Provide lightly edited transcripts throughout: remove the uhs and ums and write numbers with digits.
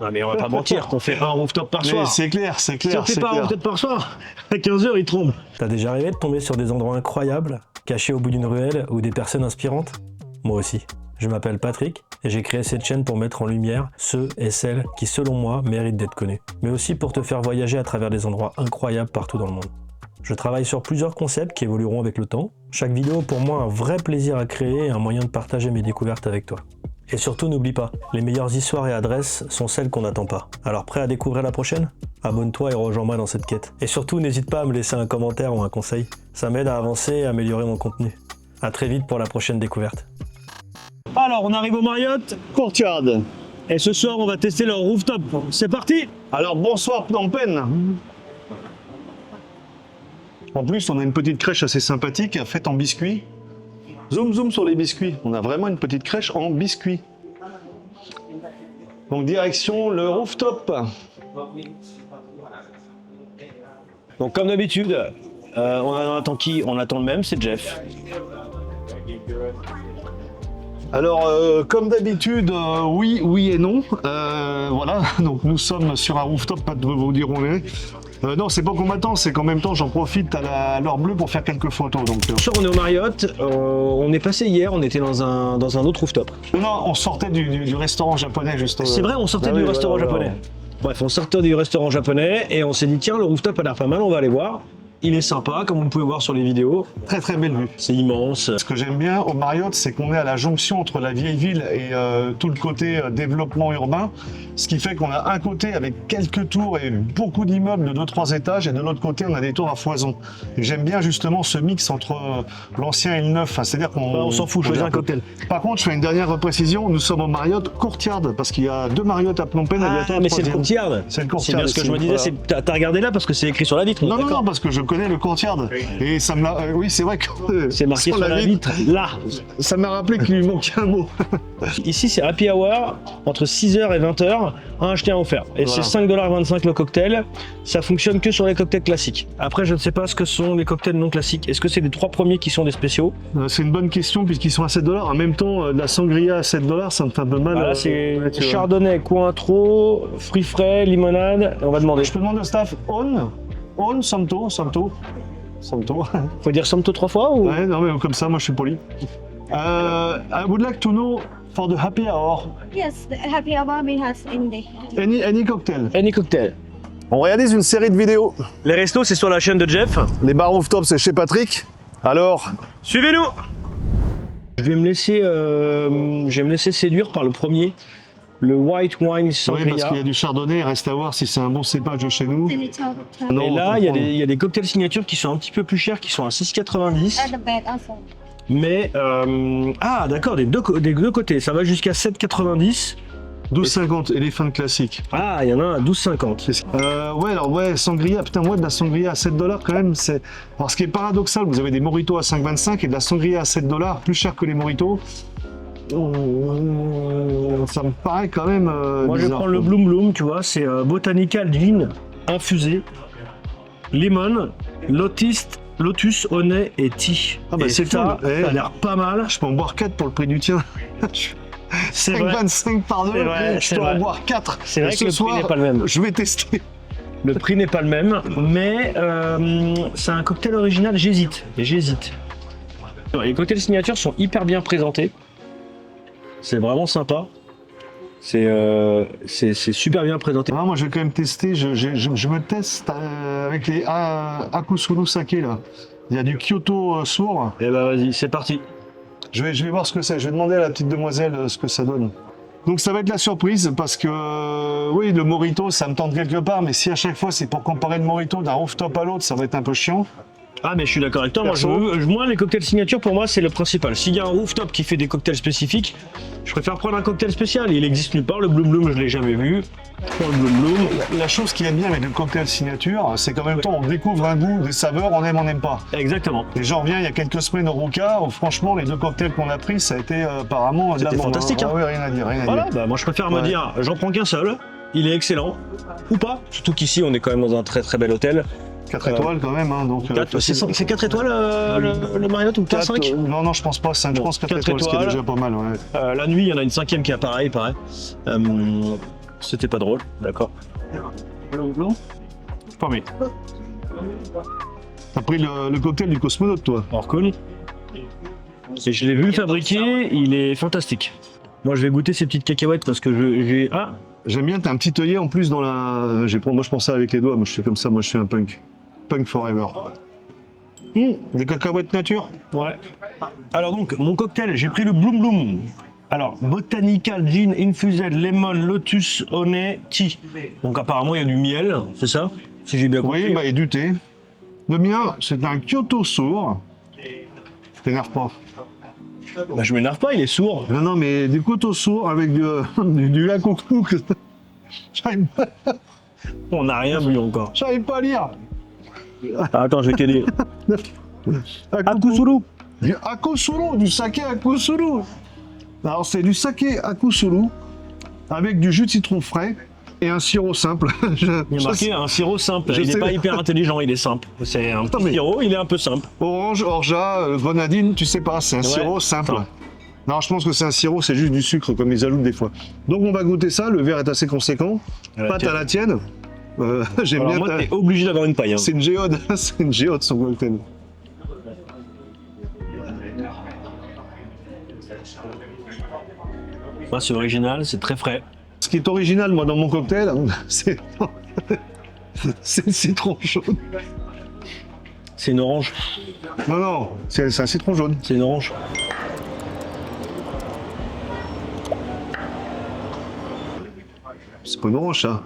Non mais on va pas mentir, qu'on fait un rooftop par soir. C'est clair, c'est clair. Si on fait pas un rooftop par soir, à 15h, il trompe. T'as déjà rêvé de tomber sur des endroits incroyables, cachés au bout d'une ruelle ou des personnes inspirantes? Moi aussi. Je m'appelle Patrick et j'ai créé cette chaîne pour mettre en lumière ceux et celles qui, selon moi, méritent d'être connus. Mais aussi pour te faire voyager à travers des endroits incroyables partout dans le monde. Je travaille sur plusieurs concepts qui évolueront avec le temps. Chaque vidéo, pour moi, un vrai plaisir à créer et un moyen de partager mes découvertes avec toi. Et surtout, n'oublie pas, les meilleures histoires et adresses sont celles qu'on n'attend pas. Alors prêt à découvrir la prochaine? Abonne-toi et rejoins-moi dans cette quête. Et surtout, n'hésite pas à me laisser un commentaire ou un conseil. Ça m'aide à avancer et à améliorer mon contenu. À très vite pour la prochaine découverte. Alors, on arrive au Marriott Courtyard. et ce soir, on va tester leur rooftop. C'est parti! Alors bonsoir Phnom Penh. En plus, on a une petite crèche assez sympathique faite en biscuits. Zoom zoom sur les biscuits. On a vraiment une petite crèche en biscuits. Donc direction le rooftop. Donc comme d'habitude, on attend qui? On attend le même, c'est Jeff. Alors, comme d'habitude, oui, oui et non. Voilà, donc nous sommes sur un rooftop, pas de vous dire où on est. Non, c'est pas qu'on m'attend, c'est qu'en même temps, j'en profite à l'heure bleue pour faire quelques photos. Donc, Ce soir, on est au Marriott. On est passé hier, on était dans un autre rooftop. Non, on sortait du restaurant japonais, juste. C'est vrai, on sortait du restaurant japonais. Bref, on sortait du restaurant japonais et on s'est dit, tiens, le rooftop a l'air pas mal, on va aller voir. Il est sympa, comme vous pouvez voir sur les vidéos. Très très belle vue. C'est immense. Ce que j'aime bien au Marriott, c'est qu'on est à la jonction entre la vieille ville et tout le côté développement urbain. Ce qui fait qu'on a un côté avec quelques tours et beaucoup d'immeubles de 2-3 étages, et de l'autre côté, on a des tours à foison. Et j'aime bien justement ce mix entre l'ancien et le neuf. Enfin, c'est-à-dire qu'on On s'en fout, choisis un cocktail. Par contre, je fais une dernière précision. Nous sommes au Marriott Courtyard, parce qu'il y a 2 Marriott à Phnom Penh. Ah, mais c'est le courtyard. C'est le C'est Courtyard. bien ce que je me disais, c'est t'as regardé là parce que c'est écrit sur la vitre. Non, non, d'accord. non, parce que je connais le Courtyard. Et ça m'a. Oui, c'est vrai que. C'est marqué sur la vitre, là. Ça m'a rappelé qu'il lui manquait un mot. Ici, c'est happy hour entre 6h et 20h, un acheté un offert. Et Voilà. c'est 5,25$ le cocktail. Ça fonctionne que sur les cocktails classiques. Après, je ne sais pas ce que sont les cocktails non classiques. Est-ce que c'est les 3 premiers qui sont des spéciaux? C'est une bonne question puisqu'ils sont à 7$. En même temps, de la sangria à 7$, ça me fait un peu mal. Voilà, c'est ouais, tu vois. chardonnay, cointreau, fruits frais, limonade. On va demander. Je te demande au staff, on, Santo. Faut dire Santo 3 fois ou? Ouais, non, mais comme ça, moi je suis poli. I would like to know for the happy hour, Yes, the happy hour we has in the any cocktail. Any cocktail. On réalise une série de vidéos. Les restos, c'est sur la chaîne de Jeff. Les bars rooftop, c'est chez Patrick. Alors, Suivez-nous. Je vais me laisser séduire par le premier, le White Wine oui, Sangria. parce qu'il y a du chardonnay, reste à voir si c'est un bon cépage de chez nous. signature Non, Et on là, comprend. il y a des cocktails signatures qui sont un petit peu plus chers, qui sont à 6,90. at the back also. Mais, ah d'accord, des deux côtés, ça va jusqu'à 7,90. 12,50, éléphant classique. Ah, il y en a un à 12,50. Ouais, alors ouais, sangria, putain, moi de la sangria à 7$ quand même, c'est. Alors ce qui est paradoxal, vous avez des mojitos à 5,25 et de la sangria à 7$, plus cher que les mojitos. Ça me paraît quand même. Moi, je vais bizarre, prendre le quoi. Bloom Bloom, tu vois, c'est Botanical Gin infusé, lemon, lotus, honey et tea. Ah bah Et c'est ça, cool. Eh, ça a l'air pas mal. Je peux en boire 4 pour le prix du tien. C'est vrai. 5,25 par deux, C'est vrai, je c'est peux en vrai. boire 4. C'est vrai que le prix n'est pas le même. Je vais tester. Le prix n'est pas le même, mais c'est un cocktail original, j'hésite. Les cocktails signatures sont hyper bien présentés. C'est vraiment sympa. C'est super bien présenté. Ah, moi je vais quand même tester, je me teste avec les Akusuru Sake là. Il y a du Kyoto sourd. Et bah vas-y, c'est parti. Je vais voir ce que c'est. Je vais demander à la petite demoiselle ce que ça donne. Donc ça va être la surprise parce que oui, le mojito ça me tente quelque part, mais si à chaque fois c'est pour comparer le mojito d'un rooftop à l'autre, ça va être un peu chiant. Ah mais je suis d'accord avec toi, moi les cocktails signature pour moi c'est le principal. S'il y a un rooftop qui fait des cocktails spécifiques, je préfère prendre un cocktail spécial. Il existe nulle part, le Bloom Bloom je l'ai jamais vu. Je prends le Bloom Bloom. La chose qui est bien avec le cocktail signature, c'est qu'en même temps on découvre un goût, des saveurs, on n'aime pas. Exactement. Et j'en reviens il y a quelques semaines au Ruka, où franchement les 2 cocktails qu'on a pris, ça a été apparemment de la C'était bombe, fantastique, hein. Ah ouais, rien à dire, rien à Voilà, dire. bah moi je préfère me Ouais. dire j'en prends qu'un seul, il est excellent, ou pas. Surtout qu'ici on est quand même dans un très très bel hôtel. 4 étoiles quand même, hein, donc. C'est 4 étoiles le Marriott ou 4, 5 Non, je pense pas 5, je Bon, pense 4 4 étoiles, ce qui est étoiles. déjà pas mal, ouais. La nuit, il y en a une 5e qui apparaît, il paraît. C'était pas drôle, d'accord. Formé. T'as pris le cocktail du cosmonaute, toi. Orcon. Et je l'ai vu le fabriquer, il est fantastique. Moi je vais goûter ces petites cacahuètes parce que j'ai... Ah, J'aime bien, t'as un petit œillet en plus dans la... Moi je pensais avec les doigts, moi je suis comme ça, moi je suis un punk. Punk forever. Des cacahuètes nature. ouais. Alors donc, mon cocktail, j'ai pris le Bloom Bloom. Alors, Botanical Gin Infused Lemon Lotus Honey Tea. Donc apparemment il y a du miel, c'est ça? Si j'ai bien compris. Oui, bah, et du thé. Le mien, c'est un Kyoto sourd. T'énerve pas. Bah, je m'énerve pas, il est sourd. Non, non, mais du Kyoto sourd avec du lac au clou. J'arrive On n'a rien vu encore. pas à lire. Ah, attends, je vais t'aider. Akusuru. Du Akusuru, du saké Akusuru. Alors c'est du saké Akusuru avec du jus de citron frais et un sirop simple. Il y a marqué un sirop simple. je Il n'est sais. pas hyper intelligent, il est simple. C'est un petit mais- sirop, il est un peu simple. Orange, orgeat, grenadine, tu sais pas, c'est un Ouais. sirop simple. Attends. Non, je pense que c'est un sirop, c'est juste du sucre comme ils ajoutent des fois. Donc on va goûter ça, le verre est assez conséquent. Pâte à la tienne. J'aime Alors bien. moi, t'es obligé d'avoir une paille. Hein. C'est une géode, c'est une géode son cocktail. Moi, c'est original, c'est très frais. Ce qui est original, moi, dans mon cocktail, c'est c'est le citron jaune. C'est une orange. Non, non, c'est un citron jaune. C'est une orange. C'est pas une orange, ça.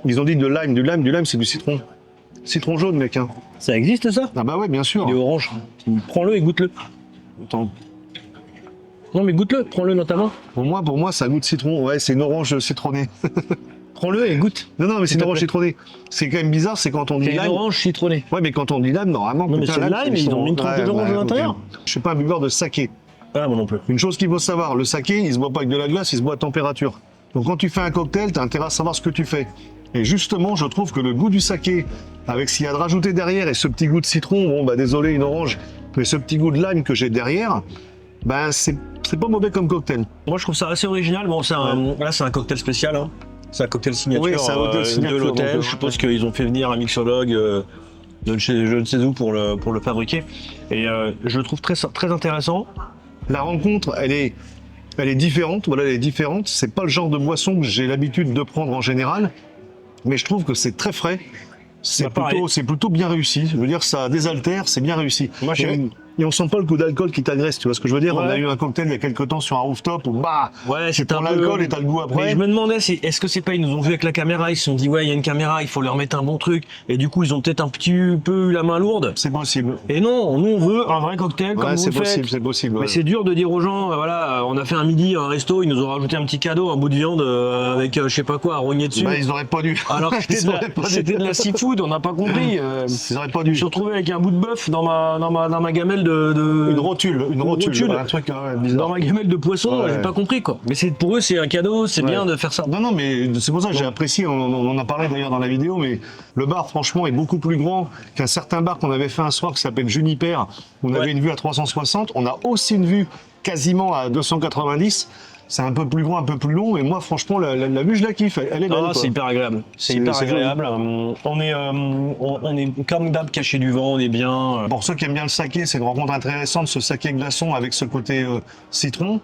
Ils ont dit de lime, du lime, c'est du citron. Citron jaune, mec. Hein. Ça existe, ça? Ah bah ouais, bien sûr. Il est orange. Prends-le et goûte-le. Attends. Non, mais goûte-le, prends-le dans ta main. Pour moi, ça goûte citron. Ouais, c'est une orange citronnée. Prends-le et goûte. Non, non, mais c'est S'il une te orange plaît. citronnée. C'est quand même bizarre, c'est quand on dit C'est une lime. orange citronnée. Ouais, mais quand on dit lime, normalement. Non, mais putain, c'est lime, ils ont mis une trempe d'orange à l'intérieur. ok. Je suis pas un buveur de saké. Ah, moi non plus. Une chose qu'il faut savoir, le saké, il se boit pas avec de la glace, il se boit à température. Donc quand tu fais un cocktail, tu as intérêt à savoir ce que tu fais. Et justement, je trouve que le goût du saké, avec ce qu'il y a de rajouté derrière et ce petit goût de citron, bon bah désolé une orange, mais ce petit goût de lime que j'ai derrière, ben c'est pas mauvais comme cocktail. Moi, je trouve ça assez original. Bon, là, c'est un cocktail spécial. Hein. C'est un cocktail signature, Oui, c'est un cocktail signature, de l'hôtel. donc, Je suppose qu'ils ont fait venir un mixologue de chez je ne sais où pour le fabriquer. Et je le trouve très, très intéressant. La rencontre, elle est différente. Voilà, elle est différente. C'est pas le genre de boisson que j'ai l'habitude de prendre en général, mais je trouve que c'est très frais. Bah, pareil. C'est plutôt bien réussi. Je veux dire, ça désaltère, c'est bien réussi. Moi, j'aime. Et on sent pas le coup d'alcool qui t'agresse, tu vois ce que je veux dire? Ouais. On a eu un cocktail il y a quelques temps sur un rooftop où bah, Ouais, c'est prends l'alcool et t'as le goût après. Ouais, je me demandais, est-ce que c'est pas, ils nous ont vu avec la caméra, ils se sont dit, ouais, il y a une caméra, il faut leur mettre un bon truc. Et du coup, ils ont peut-être un petit peu eu la main lourde. C'est possible. Et non, nous, on veut un vrai cocktail comme Ouais, vous c'est le faites. possible, c'est possible. Mais ouais. c'est dur de dire aux gens, voilà, on a fait un midi, un resto, ils nous ont rajouté un petit cadeau, un bout de viande avec je sais pas quoi, à rogner dessus. Bah, ils auraient pas dû. Alors que Ils auraient pas dû. c'était de la seafood, on n'a pas compris. Ils auraient pas Je me dû. suis retrouvé avec un bout de bœuf dans ma gamelle de Une rotule, rotule. un truc bizarre. dans ma gamelle de poisson, Ouais. j'ai pas compris quoi. Mais pour eux c'est un cadeau, c'est Ouais. bien de faire ça. Non, non, mais c'est pour ça que j'ai apprécié, on en a parlé d'ailleurs dans la vidéo, mais le bar, franchement, est beaucoup plus grand qu'un certain bar qu'on avait fait un soir qui s'appelle Juniper. On Ouais. avait une vue à 360, on a aussi une vue quasiment à 290. C'est un peu plus grand, un peu plus long, et moi, franchement, la vue, je la kiffe, elle est belle. Ah, quoi. c'est hyper agréable. C'est C'est- hyper c'est joli. agréable. On est comme d'hab caché du vent, on est bien. Pour ceux qui aiment bien le saké, c'est une rencontre intéressante, ce saké glaçon avec ce côté citron.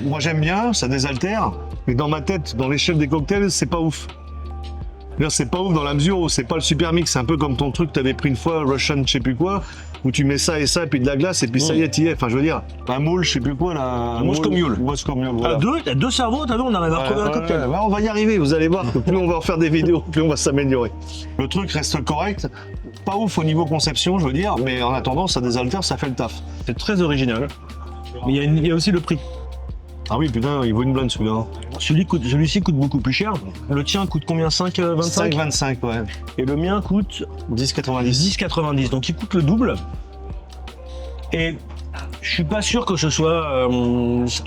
Moi, j'aime bien, ça désaltère, mais dans ma tête, dans l'échelle des cocktails, c'est pas ouf. D'ailleurs, c'est pas ouf dans la mesure où c'est pas le super mix, c'est un peu comme ton truc que t'avais pris une fois, Russian je sais plus quoi, où tu mets ça, et puis de la glace, et puis ça y est, t'y es. Enfin, je veux dire, un moule, je sais plus quoi, là. un Moscow Mule. Moscow Mule, voilà. Il y a deux cerveaux, t'as vu, on arrive à retrouver un cocktail. Ouais, on va y arriver, vous allez voir, que plus on va en faire des vidéos, plus on va s'améliorer. Le truc reste correct, pas ouf au niveau conception, je veux dire, mais en attendant, ça désaltère, ça fait le taf. C'est très original. Mais il y a aussi le prix. Ah oui, putain, il vaut une blonde celui-là. Celui-ci coûte beaucoup plus cher. Le tien coûte combien? 5,25 5,25, ouais. Et le mien coûte 10,90. 10,90. Donc il coûte le double. Et je suis pas sûr que ce soit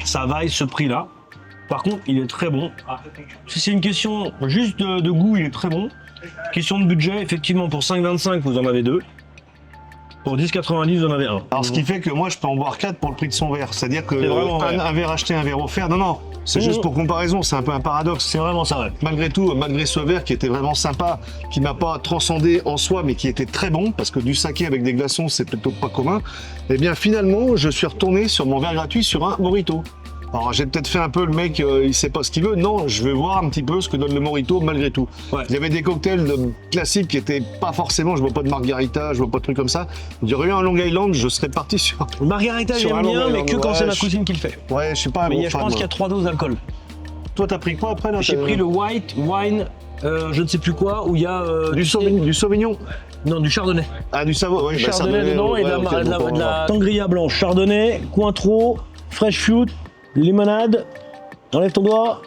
ça vaille ce prix-là. Par contre, il est très bon. Si c'est une question juste de goût, il est très bon. Question de budget, effectivement, pour 5,25, vous en avez deux. Pour 10,90, vous en avez un. Alors, ce qui fait que moi, je peux en boire 4 pour le prix de son verre. C'est-à-dire que C'est vraiment vrai. un verre acheté, un verre offert. Non, non, C'est juste pour comparaison, c'est un peu un paradoxe. C'est vraiment ça, ouais. Malgré tout, malgré ce verre qui était vraiment sympa, qui m'a pas transcendé en soi, mais qui était très bon, parce que du saké avec des glaçons, c'est plutôt pas commun, eh bien finalement, je suis retourné sur mon verre gratuit sur un Morito. Alors j'ai peut-être fait un peu le mec, il sait pas ce qu'il veut. Non, je vais voir un petit peu ce que donne le Morito malgré tout. Ouais. Il y avait des cocktails classiques qui étaient pas forcément, je vois pas de margarita, je vois pas de trucs comme ça. Il y aurait eu un Long Island, je serais parti sur... Margarita, Sur j'aime un bien, Long mais Island, que quand ouais, c'est ma je- cousine qui le fait. Ouais, je suis pas un Mais gros je fan, pense qu'il y moi. a 3 doses d'alcool. Toi, t'as pris quoi après là? J'ai pris le white wine, je ne sais plus quoi, où il y a... Du Sauvignon? Non, du chardonnay. Ah, du Savoie, oui. Du chardonnay dedans et de la, ok, de la- donc on de va la sangria blanche. Chardonnay, Cointreau, fresh fruit, limonade, enlève ton doigt,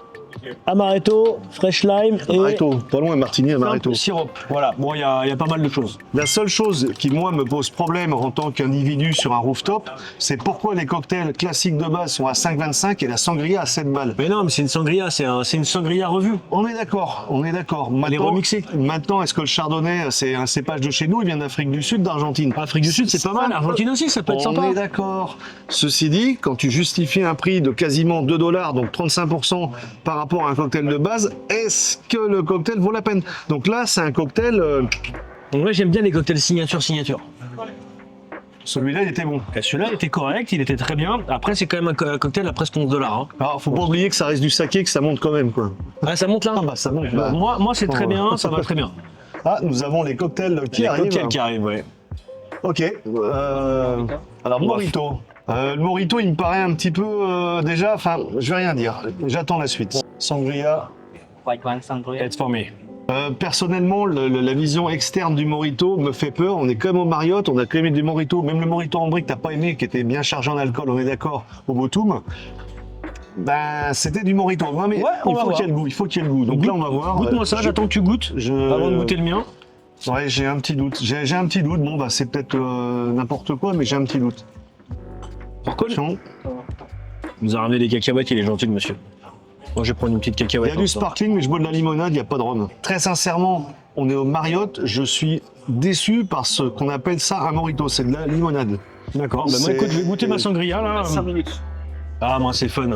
amaretto, fresh lime et Amaretto, pas loin, Martini, Amaretto. simple sirop. Voilà, bon, il y a pas mal de choses. La seule chose qui, moi, me pose problème en tant qu'individu sur un rooftop, c'est pourquoi les cocktails classiques de base sont à 5,25 et la sangria à 7 balles. Mais non, mais c'est une sangria, c'est une sangria revue. On est d'accord, on est d'accord. Elle est remixée. Maintenant, est-ce que le chardonnay, c'est un cépage de chez nous? Il vient d'Afrique du Sud, d'Argentine. Afrique du Sud, c'est pas mal. Argentine aussi, ça peut être On sympa. est d'accord. Ceci dit, quand tu justifies un prix de quasiment 2 $, donc 35% par rapport à un cocktail de base, est-ce que le cocktail vaut la peine? Donc là, c'est un cocktail... Donc là, j'aime bien les cocktails signature. celui-là, il était bon. Et celui-là, il était correct, il était très bien. Après, c'est quand même un cocktail à presque 11 $. Hein. Alors, faut pas oublier que ça reste du saké, que ça monte quand même, quoi. Ah, ça monte là. Ah bah, ça monte, bah. Moi c'est très Oh. bien, ça va très bien. Ah, nous avons les cocktails qui Les arrivent. cocktails qui arrivent, ouais. Ok. Alors, Morito. Le Morito, il me paraît un petit peu déjà. Enfin, je vais rien dire. J'attends la suite. Sangria. White wine sangria. It's for me. Personnellement, la vision externe du Morito me fait peur. On est comme au Marriott, on a quand même du Morito. Même le Morito en brique, t'as pas aimé, qui était bien chargé en alcool, on est d'accord, au Botoum. Ben, c'était du Morito. Ouais, mais Ouais, on il va faut voir. qu'il y ait le goût. Il faut qu'il y ait le goût. Donc là, on va voir. Goûte-moi ça, j'attends que tu goûtes avant de goûter le mien. Ouais, j'ai un petit doute. J'ai un petit doute. Bon, bah, c'est peut-être n'importe quoi, mais j'ai un petit doute. Pourquoi Attention. Il nous a ramené des cacahuètes, il est gentil le monsieur. Moi je vais prendre une petite Il y cacahuète. a du sparkling, mais je bois de la limonade, il n'y a pas de rhum. Très sincèrement, on est au Marriott. Je suis déçu par ce qu'on appelle ça un Morito. C'est de la limonade. D'accord, bah moi C'est- écoute, je vais goûter ma sangria là. 5 minutes. Ah, moi c'est fun.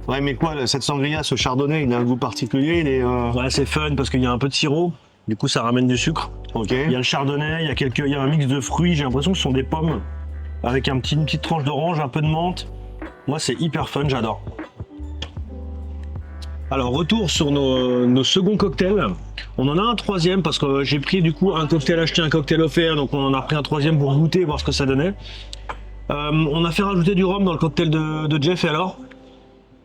Ouais, mais quoi, cette sangria, ce chardonnay, il a un goût particulier. Il est. Ouais, c'est fun parce qu'il y a un peu de sirop, du coup ça ramène du sucre. Ok. Il y a le chardonnay, il y a un mix de fruits, j'ai l'impression que ce sont des pommes avec une petite tranche d'orange, un peu de menthe. Moi c'est hyper fun, j'adore. Alors retour sur nos seconds cocktails. On en a un troisième parce que j'ai pris du coup un cocktail acheté, un cocktail offert, donc on en a pris un troisième pour goûter, voir ce que ça donnait. On a fait rajouter du rhum dans le cocktail de Jeff et alors?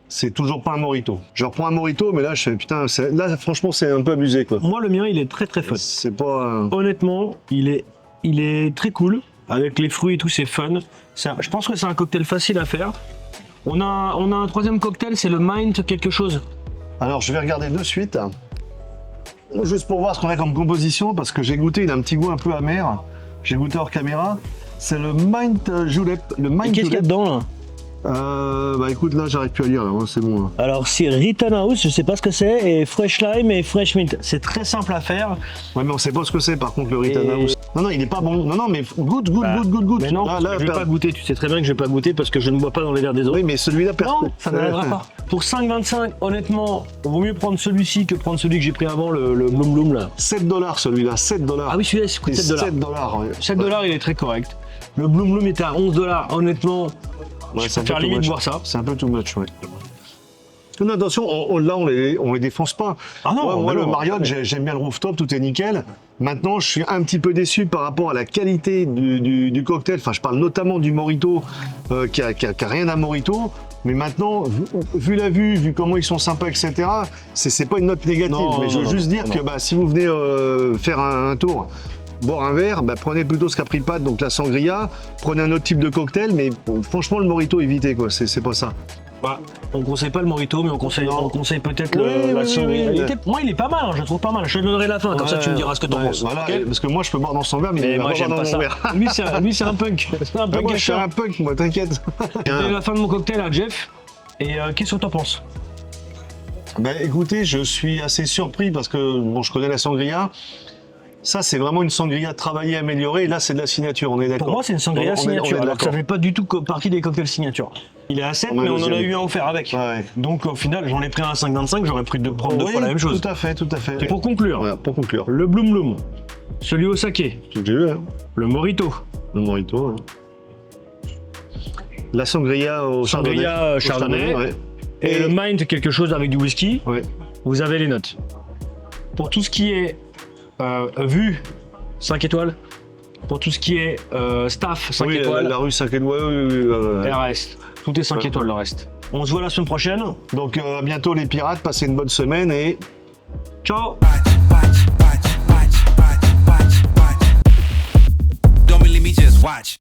C'est toujours pas un Morito. Je reprends un Morito, mais là, je fais putain, là, franchement, c'est un peu abusé, quoi. Moi le mien il est très très fun. C'est pas. Honnêtement, il est très cool. Avec les fruits et tout, c'est fun. Je pense que c'est un cocktail facile à faire. On a un troisième cocktail, c'est le Mind quelque chose. Alors, je vais regarder de suite. Juste pour voir ce qu'on a comme composition, parce que j'ai goûté, il a un petit goût un peu amer. J'ai goûté hors caméra. C'est le Mind Julep. Le Et Mind qu'est-ce qu'il y a Julep. dedans là? Bah écoute, là, j'arrive plus à lire, là, c'est bon. Là. Alors c'est Rittenhouse, je sais pas ce que c'est, et Fresh Lime et Fresh Mint. C'est très simple à faire. Ouais, mais on sait pas ce que c'est, par contre, le Rittenhouse. Non, non, il est pas bon. Non, non, mais goûte. Mais non, Là, je vais pas goûter. Tu sais très bien que je vais pas goûter parce que je ne bois pas dans les verres des autres. Oui, mais celui-là, Non, ça n'arrivera pas. Pour 5,25, honnêtement, vaut mieux prendre celui-ci que prendre celui que j'ai pris avant, le Bloom Bloom là. 7 $, celui-là, 7 $. Ah oui, celui-là, il coûte 7 $. 7 $. Ouais. 7 $, il est très correct. Le Bloom Bloom était à 11 $. Honnêtement, Ouais, je c'est un peu préfère too limite much. boire ça. C'est un peu too much, ouais. Non, attention, là, on les défonce pas. Ah non, moi, mais le non, Marriott, j'aime bien le rooftop, tout est nickel. Maintenant, je suis un petit peu déçu par rapport à la qualité du cocktail. Enfin, je parle notamment du Morito, qui a rien à Morito. Mais maintenant, vu la vue, vu comment ils sont sympas, etc., c'est pas une note négative. Non, mais je veux non, juste non, dire non. que bah, si vous venez faire un tour, boire un verre, bah, prenez plutôt ce qu'a pris Pat, donc la sangria, prenez un autre type de cocktail, mais bon, franchement, le Morito, évitez, quoi. C'est pas ça. Bah, on conseille pas le Morito, mais on conseille peut-être Oui, la oui, sangria. oui. Moi, il est pas mal, hein, je le trouve pas mal. Je te donnerai la fin, comme ça tu me diras ce que t'en Ouais, penses. Voilà, ok parce que moi, je peux boire dans son verre, mais Mais il va moi, pas j'aime boire pas dans ça. mon verre. Lui, c'est un punk. C'est un Bah, punk moi, je suis gâcheur. un punk, moi, t'inquiète. C'est la fin de mon cocktail à Jeff. Et qu'est-ce que t'en penses? Bah, écoutez, je suis assez surpris parce que bon, je connais la sangria. Ça, c'est vraiment une sangria travaillée, améliorée. Et là, c'est de la signature, on est d'accord. Pour moi, c'est une sangria On est signature. Alors que ça d'accord. fait pas du tout partie des cocktails signature. Il est à 7, On a mais le on en a deuxième. eu un offert avec. Ouais. Donc au final, j'en ai pris un à 5,25, j'aurais pris prendre deux Oui, fois la même chose. Tout à fait, tout à fait. Et pour conclure, Voilà, pour conclure. le Bloom Bloom, celui au saké, J'ai vu, hein. le Morito, Le Morito. Hein. La sangria au Sangria Chardonnay. ouais. et le Mind, quelque chose avec du whisky, Ouais. vous avez les notes. Pour tout ce qui est vue, 5 étoiles. Pour tout ce qui est staff, 5 Oui, étoiles. la rue 5 étoiles, oui. Et le reste. Tout est 5 Ouais. étoiles le reste. On se voit la semaine prochaine. Donc à bientôt les pirates, passez une bonne semaine et Ciao. Don't believe me, just watch.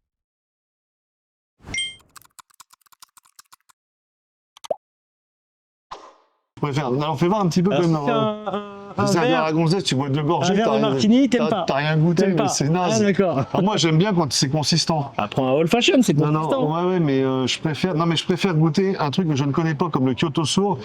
on pourrait faire. Alors fais voir un petit peu comme un c'est un verre, verre à gonzesse, tu bois deux gorgées, un verre t'as de rien- martini, t'aimes pas. T'as rien goûté, T'aimes mais pas. c'est naze. Ah d'accord. Alors, moi j'aime bien quand c'est consistant. Prends un old fashion, c'est Non, consistant. non, ouais, mais je préfère goûter un truc que je ne connais pas comme le Kyoto Sour.